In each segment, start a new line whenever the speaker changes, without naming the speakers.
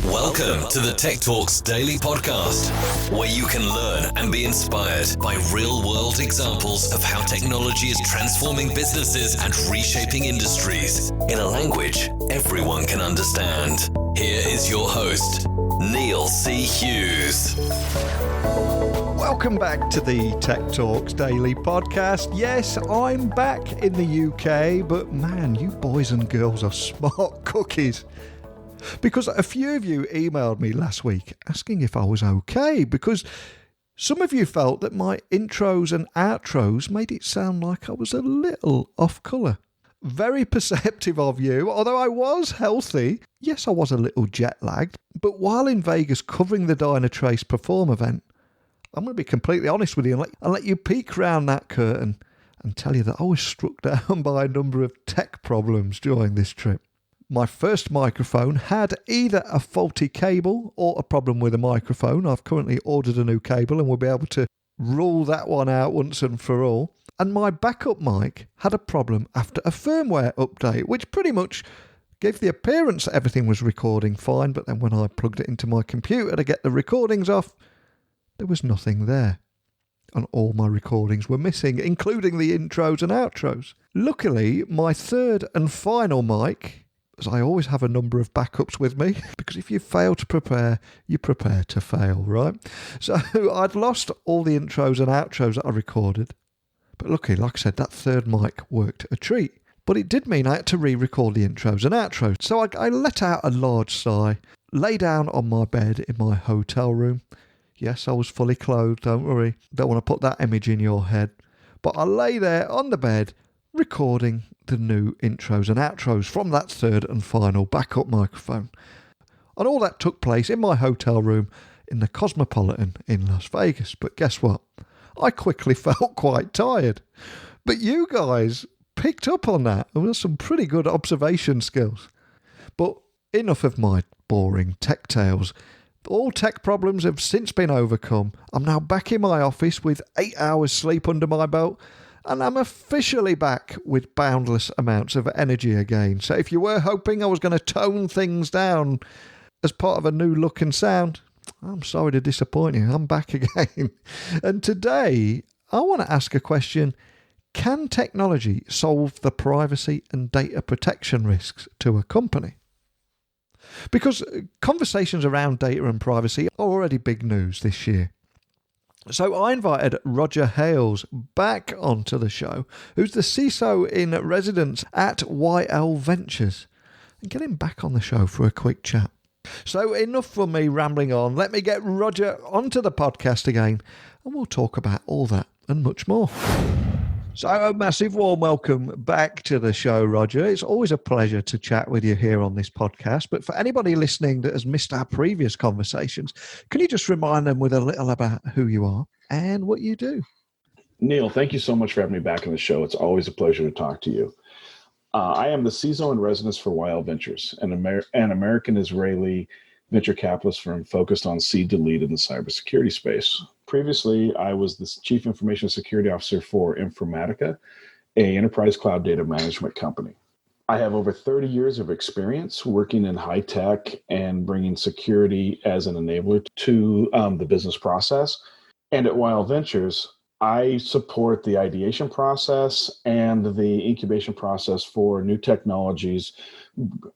Welcome to the Tech Talks Daily Podcast, where you can learn and be inspired by real-world examples of how technology is transforming businesses and reshaping industries in a language everyone can understand. Here is your host, Neil C. Hughes.
Welcome back to the Tech Talks Daily Podcast. Yes, I'm back in the UK, but man, you boys and girls are smart cookies. Because a few of you emailed me last week asking if I was okay, because some of you felt that my intros and outros made it sound like I was a little off colour. Very perceptive of you, although I was healthy. Yes, I was a little jet lagged, but while in Vegas covering the Dynatrace Perform event, I'm going to be completely honest with you and let you peek round that curtain and tell you that I was struck down by a number of tech problems during this trip. My first microphone had either a faulty cable or a problem with a microphone. I've currently ordered a new cable and we'll be able to rule that one out once and for all. And my backup mic had a problem after a firmware update, which pretty much gave the appearance that everything was recording fine, but then when I plugged it into my computer to get the recordings off, there was nothing there. And all my recordings were missing, including the intros and outros. Luckily, my third and final mic, as I always have a number of backups with me, because if you fail to prepare, you prepare to fail, right? So I'd lost all the intros and outros that I recorded. But luckily, like I said, that third mic worked a treat. But it did mean I had to re-record the intros and outros. So I let out a large sigh, lay down on my bed in my hotel room. Yes, I was fully clothed, don't worry. Don't want to put that image in your head. But I lay there on the bed, recording the new intros and outros from that third and final backup microphone. And all that took place in my hotel room in the Cosmopolitan in Las Vegas. But guess what? I quickly felt quite tired. But you guys picked up on that. There were some pretty good observation skills. But enough of my boring tech tales. All tech problems have since been overcome. I'm now back in my office with 8 hours sleep under my belt. And I'm officially back with boundless amounts of energy again. So if you were hoping I was going to tone things down as part of a new look and sound, I'm sorry to disappoint you. I'm back again. And today, I want to ask a question. Can technology solve the privacy and data protection risks to a company? Because conversations around data and privacy are already big news this year. So I invited Roger Hales back onto the show, who's the CISO-in Residence at YL Ventures, and get him back on the show for a quick chat. So enough from me rambling on. Let me get Roger onto the podcast again, and we'll talk about all that and much more. So a massive warm welcome back to the show, Roger. It's always a pleasure to chat with you here on this podcast. But for anybody listening that has missed our previous conversations, can you just remind them with a little about who you are and what you do?
Neil, thank you so much for having me back on the show. It's always a pleasure to talk to you. I am the CISO-in Residence for YL Ventures, an American-Israeli venture capitalist firm focused on seed to lead in the cybersecurity space. Previously, I was the Chief Information Security Officer for Informatica, an enterprise cloud data management company. I have over 30 years of experience working in high tech and bringing security as an enabler to the business process. And at YL Ventures, I support the ideation process and the incubation process for new technologies,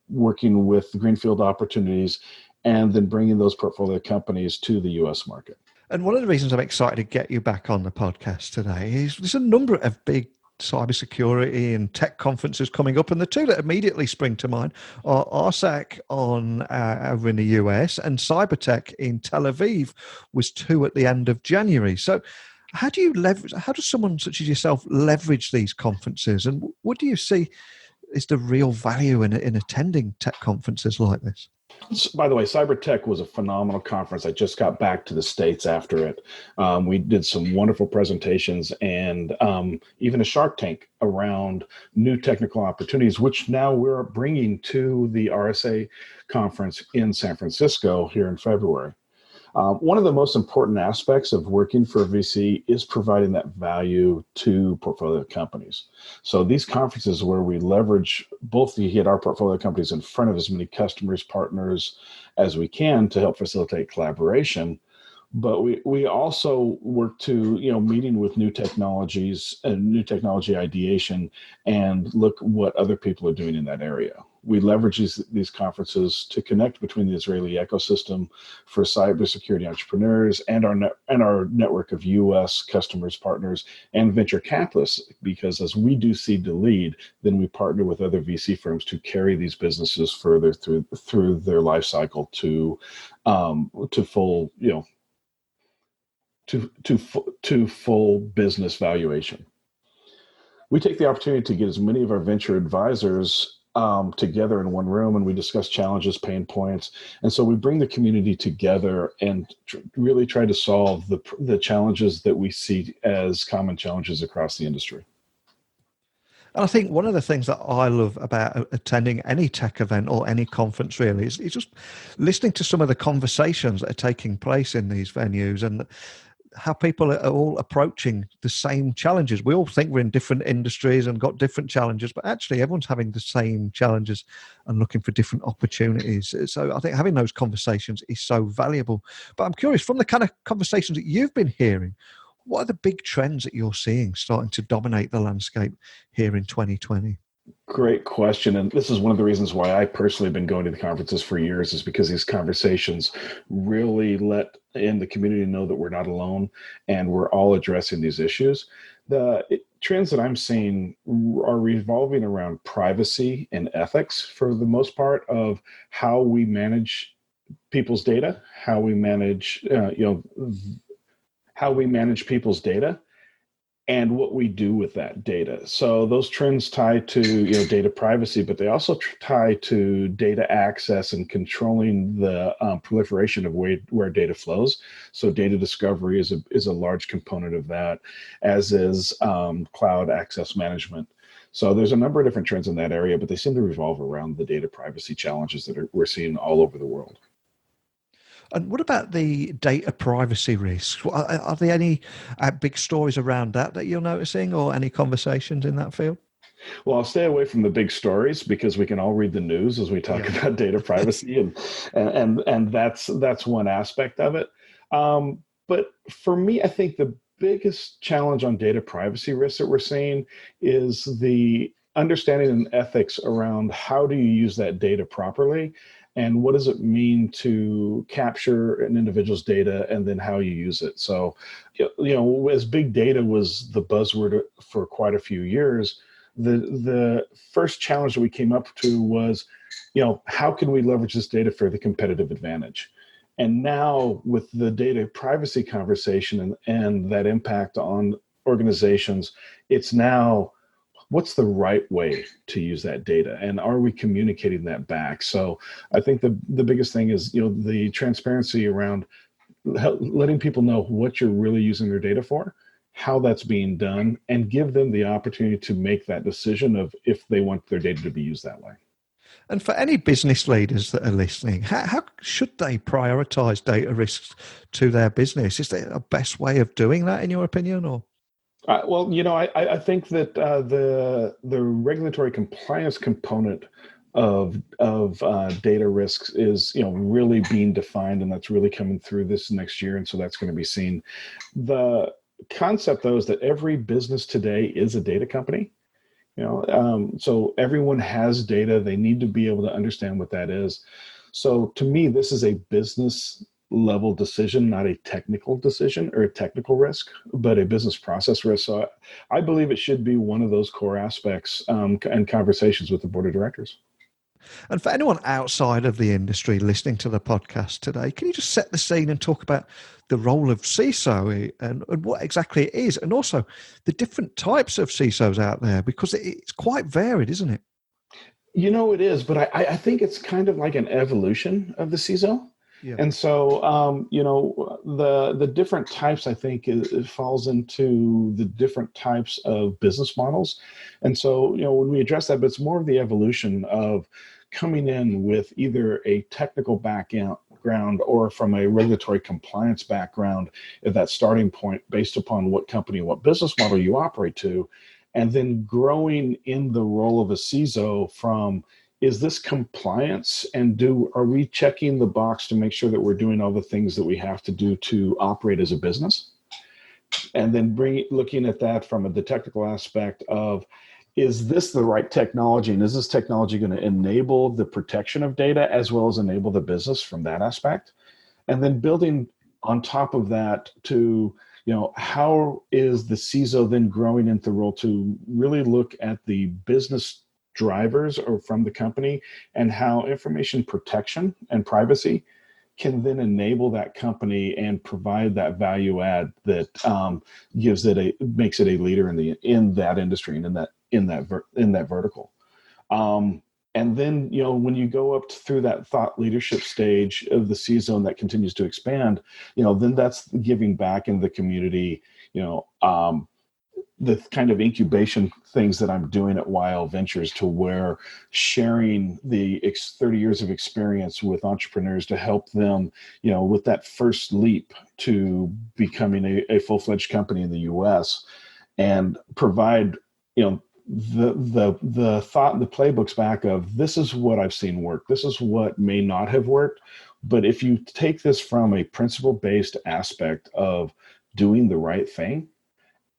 working with greenfield opportunities, and then bringing those portfolio companies to the U.S. market.
And one of the reasons I'm excited to get you back on the podcast today is there's a number of big cybersecurity and tech conferences coming up, and the two that immediately spring to mind are RSAC over in the US and Cybertech in Tel Aviv was two at the end of January. So how does someone such as yourself leverage these conferences, and what do you see is the real value in attending tech conferences like this?
By the way, Cybertech was a phenomenal conference. I just got back to the States after it. We did some wonderful presentations and even a Shark Tank around new technical opportunities, which now we're bringing to the RSA conference in San Francisco here in February. One of the most important aspects of working for a VC is providing that value to portfolio companies. So these conferences where we leverage both to get our portfolio companies in front of as many customers, partners as we can to help facilitate collaboration. But we also work to, meeting with new technologies and new technology ideation and look what other people are doing in that area. We leverage these conferences to connect between the Israeli ecosystem for cybersecurity entrepreneurs and our network of U.S. customers, partners, and venture capitalists. Because as we do seed to lead, then we partner with other VC firms to carry these businesses further through their life cycle to full, to full business valuation. We take the opportunity to get as many of our venture advisors together in one room, and we discuss challenges, pain points. And so we bring the community together and really try to solve the challenges that we see as common challenges across the industry.
And I think one of the things that I love about attending any tech event or any conference really is just listening to some of the conversations that are taking place in these venues and how people are all approaching the same challenges. We all think we're in different industries and got different challenges, but actually everyone's having the same challenges and looking for different opportunities. So I think having those conversations is so valuable. But I'm curious, from the kind of conversations that you've been hearing, what are the big trends that you're seeing starting to dominate the landscape here in 2020?
Great question. And this is one of the reasons why I personally have been going to the conferences for years, is because these conversations really let in the community know that we're not alone and we're all addressing these issues. The trends that I'm seeing are revolving around privacy and ethics for the most part, of how we manage people's data, how we manage, how we manage people's data, and what we do with that data. So those trends tie to data privacy, but they also tie to data access and controlling the proliferation of where data flows. So data discovery is a large component of that, as is cloud access management. So there's a number of different trends in that area, but they seem to revolve around the data privacy challenges that we're seeing all over the world.
And what about the data privacy risks? Are there any big stories around that you're noticing, or any conversations in that field?
Well, I'll stay away from the big stories because we can all read the news as we talk about data privacy, and that's one aspect of it. But for me, I think the biggest challenge on data privacy risks that we're seeing is the understanding and ethics around how do you use that data properly. And what does it mean to capture an individual's data and then how you use it? So, as big data was the buzzword for quite a few years, the first challenge that we came up to was, how can we leverage this data for the competitive advantage? And now with the data privacy conversation and that impact on organizations, it's now, what's the right way to use that data? And are we communicating that back? So I think the biggest thing is, the transparency around letting people know what you're really using their data for, how that's being done, and give them the opportunity to make that decision of if they want their data to be used that way.
And for any business leaders that are listening, how should they prioritize data risks to their business? Is there a best way of doing that, in your opinion, or?
I think that the regulatory compliance component of data risks is really being defined, and that's really coming through this next year, and so that's going to be seen. The concept, though, is that every business today is a data company. So everyone has data. They need to be able to understand what that is. So to me, this is a business level decision, not a technical decision or a technical risk, but a business process risk. So I believe it should be one of those core aspects and conversations with the board of directors.
And for anyone outside of the industry listening to the podcast today, can you just set the scene and talk about the role of CISO and what exactly it is, and also the different types of CISOs out there, because it's quite varied, isn't it?
It is, but I think it's kind of like an evolution of the CISO. Yeah. And so, the different types, I think, it falls into the different types of business models. And so, when we address that, but it's more of the evolution of coming in with either a technical background background or from a regulatory compliance background at that starting point based upon what company, what business model you operate to, and then growing in the role of a CISO from, is this compliance, and are we checking the box to make sure that we're doing all the things that we have to do to operate as a business? And then looking at that from the technical aspect of, is this the right technology, and is this technology going to enable the protection of data as well as enable the business from that aspect? And then building on top of that to, how is the CISO then growing into the role to really look at the business drivers or from the company, and how information protection and privacy can then enable that company and provide that value add that makes it a leader in that industry and in that vertical. And then, when you go up through that thought leadership stage of the CISO and that continues to expand, then that's giving back in the community, the kind of incubation things that I'm doing at YL Ventures, to where sharing the 30 years of experience with entrepreneurs to help them, with that first leap to becoming a full-fledged company in the US, and provide, the thought and the playbooks back of, this is what I've seen work. This is what may not have worked. But if you take this from a principle-based aspect of doing the right thing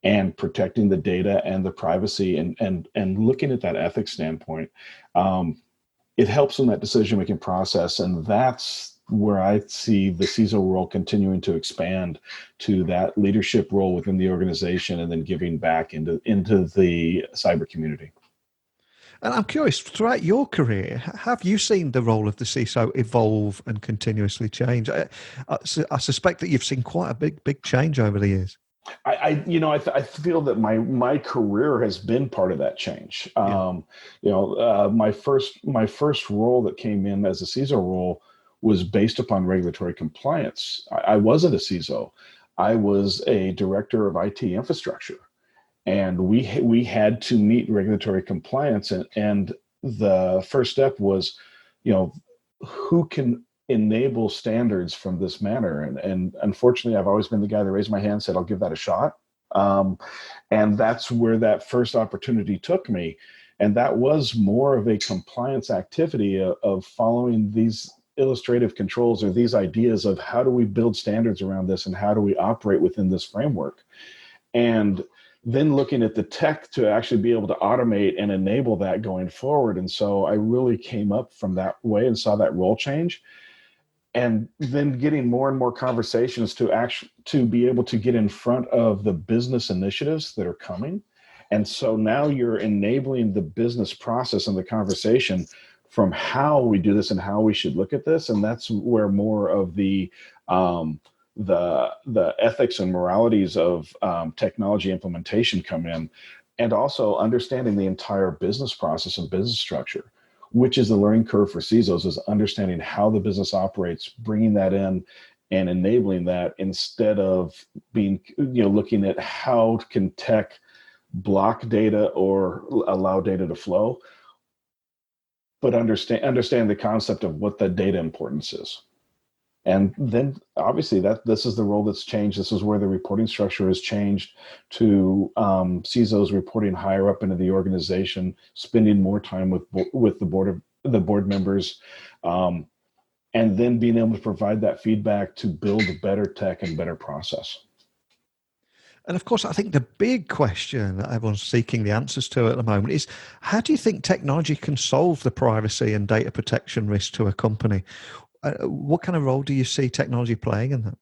and protecting the data and the privacy and looking at that ethics standpoint, it helps in that decision-making process. And that's where I see the CISO role continuing to expand to that leadership role within the organization, and then giving back into the cyber community.
And I'm curious, throughout your career, have you seen the role of the CISO evolve and continuously change? I suspect that you've seen quite a big change over the years.
I feel that my career has been part of that change. Yeah. My first role that came in as a CISO role was based upon regulatory compliance. I wasn't a CISO. I was a director of IT infrastructure, and we had to meet regulatory compliance. And the first step was, who can enable standards from this manner? And unfortunately, I've always been the guy that raised my hand and said, I'll give that a shot. And that's where that first opportunity took me. And that was more of a compliance activity of following these illustrative controls, or these ideas of, how do we build standards around this, and how do we operate within this framework? And then looking at the tech to actually be able to automate and enable that going forward. And so I really came up from that way and saw that role change. And then getting more and more conversations to be able to get in front of the business initiatives that are coming. And so now you're enabling the business process and the conversation from how we do this and how we should look at this. And that's where more of the ethics and moralities of technology implementation come in, and also understanding the entire business process and business structure, which is the learning curve for CISOs, is understanding how the business operates, bringing that in and enabling that, instead of being, looking at how can tech block data or allow data to flow, but understand the concept of what the data importance is. And then obviously this is the role that's changed. This is where the reporting structure has changed to CISOs reporting higher up into the organization, spending more time with the board members, and then being able to provide that feedback to build better tech and better process.
And of course, I think the big question that everyone's seeking the answers to at the moment is, how do you think technology can solve the privacy and data protection risk to a company? What kind of role do you see technology playing in that?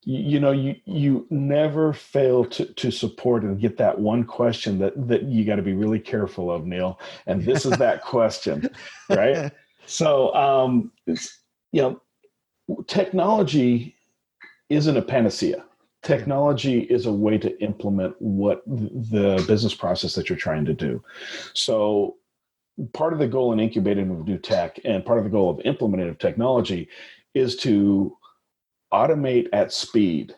You never fail to support and get that one question that you got to be really careful of, Neil. And this is that question, right? So, technology isn't a panacea. Technology is a way to implement what the business process that you're trying to do. So part of the goal in incubating of new tech, and part of the goal of implementing of technology, is to automate at speed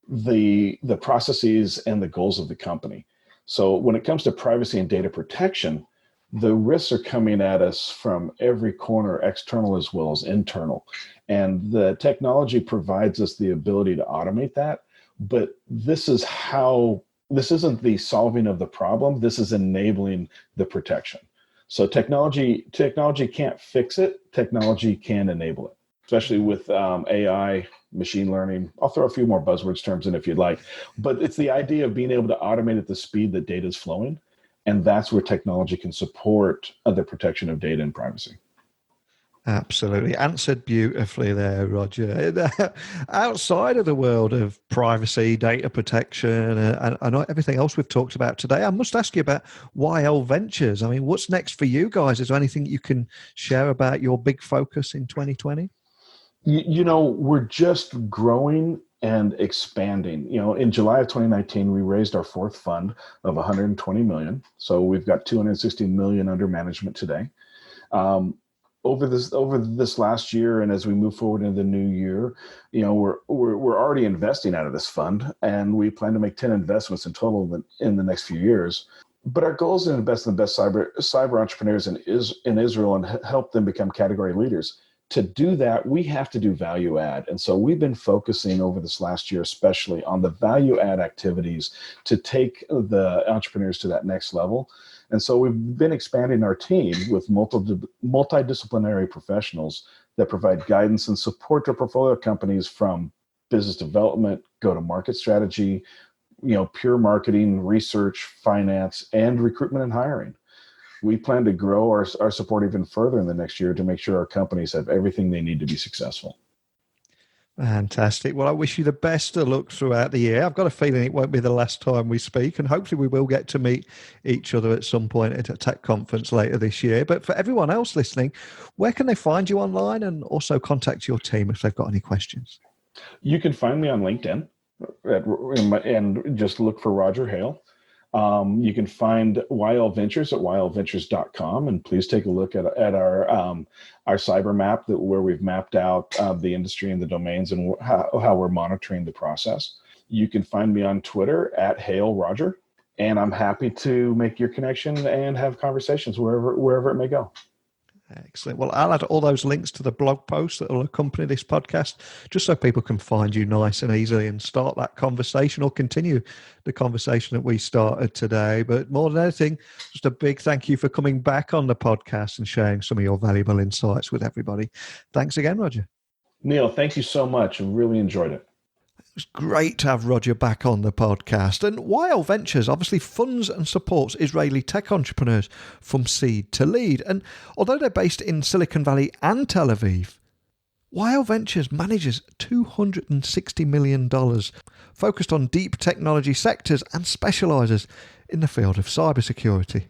the processes and the goals of the company. So when it comes to privacy and data protection, the risks are coming at us from every corner, external as well as internal. And the technology provides us the ability to automate that. But this isn't the solving of the problem. This is enabling the protection. So technology can't fix it. Technology can enable it, especially with AI, machine learning. I'll throw a few more buzzwords terms in if you'd like. But it's the idea of being able to automate at the speed that data is flowing. And that's where technology can support the protection of data and privacy.
Absolutely. Answered beautifully there, Roger. Outside of the world of privacy, data protection, and everything else we've talked about today, I must ask you about YL Ventures. I mean, what's next for you guys? Is there anything you can share about your big focus in 2020?
We're just growing and expanding. In July of 2019, we raised our fourth fund of $120 million. So we've got $260 million under management today. Over this last year, and as we move forward into the new year, we're already investing out of this fund, and we plan to make 10 investments in total in the next few years. But our goal is to invest in the best cyber entrepreneurs in Israel and help them become category leaders. To do that, we have to do value add. And so we've been focusing over this last year, especially on the value add activities to take the entrepreneurs to that next level. And so we've been expanding our team with multidisciplinary professionals that provide guidance and support to portfolio companies from business development, go-to-market strategy, pure marketing, research, finance, and recruitment and hiring. We plan to grow our support even further in the next year to make sure our companies have everything they need to be successful.
Fantastic. Well, I wish you the best of luck throughout the year. I've got a feeling it won't be the last time we speak, and hopefully we will get to meet each other at some point at a tech conference later this year. But for everyone else listening, where can they find you online and also contact your team if they've got any questions? You can find me on LinkedIn and just look for Roger Hales. You can find YL Ventures at ylventures.com, and please take a look at our cyber map where we've mapped out the industry and the domains and how we're monitoring the process. You can find me on Twitter at Hale Roger, and I'm happy to make your connection and have conversations wherever it may go. Excellent. Well, I'll add all those links to the blog post that will accompany this podcast, just so people can find you nice and easily and start that conversation or continue the conversation that we started today. But more than anything, just a big thank you for coming back on the podcast and sharing some of your valuable insights with everybody. Thanks again, Roger. Neil, thank you so much. I really enjoyed it. It's great to have Roger back on the podcast. And YL Ventures obviously funds and supports Israeli tech entrepreneurs from seed to lead. And although they're based in Silicon Valley and Tel Aviv, YL Ventures manages $260 million focused on deep technology sectors and specialises in the field of cybersecurity.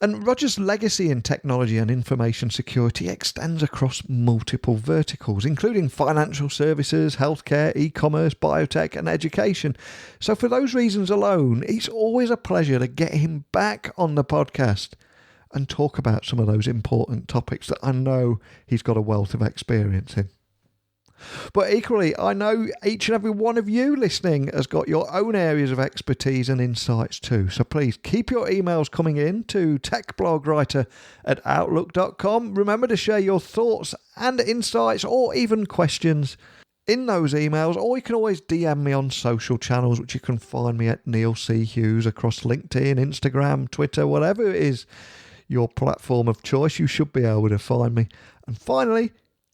And Roger's legacy in technology and information security extends across multiple verticals, including financial services, healthcare, e-commerce, biotech, and education. So for those reasons alone, it's always a pleasure to get him back on the podcast and talk about some of those important topics that I know he's got a wealth of experience in. But equally, I know each and every one of you listening has got your own areas of expertise and insights too. So please keep your emails coming in to techblogwriter@outlook.com. Remember to share your thoughts and insights or even questions in those emails, or you can always DM me on social channels, which you can find me at Neil C. Hughes across LinkedIn, Instagram, Twitter, whatever it is your platform of choice, you should be able to find me. And finally,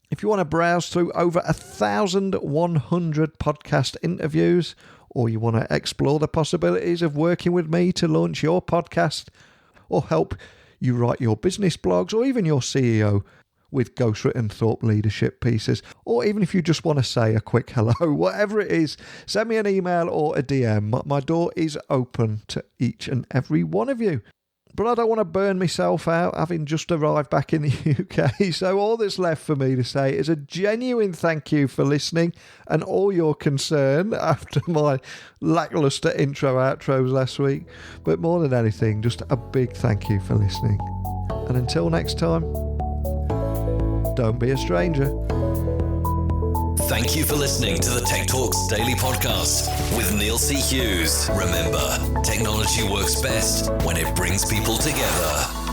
if you want to browse through over 1,100 podcast interviews, or you want to explore the possibilities of working with me to launch your podcast, or help you write your business blogs, or even your CEO with ghostwritten thought leadership pieces, or even if you just want to say a quick hello, whatever it is, send me an email or a DM. My door is open to each and every one of you. But I don't want to burn myself out having just arrived back in the UK. So all that's left for me to say is a genuine thank you for listening and all your concern after my lackluster intros last week. But more than anything, just a big thank you for listening. And until next time, don't be a stranger.
Thank you for listening to the Tech Talks Daily Podcast with Neil C. Hughes. Remember, technology works best when it brings people together.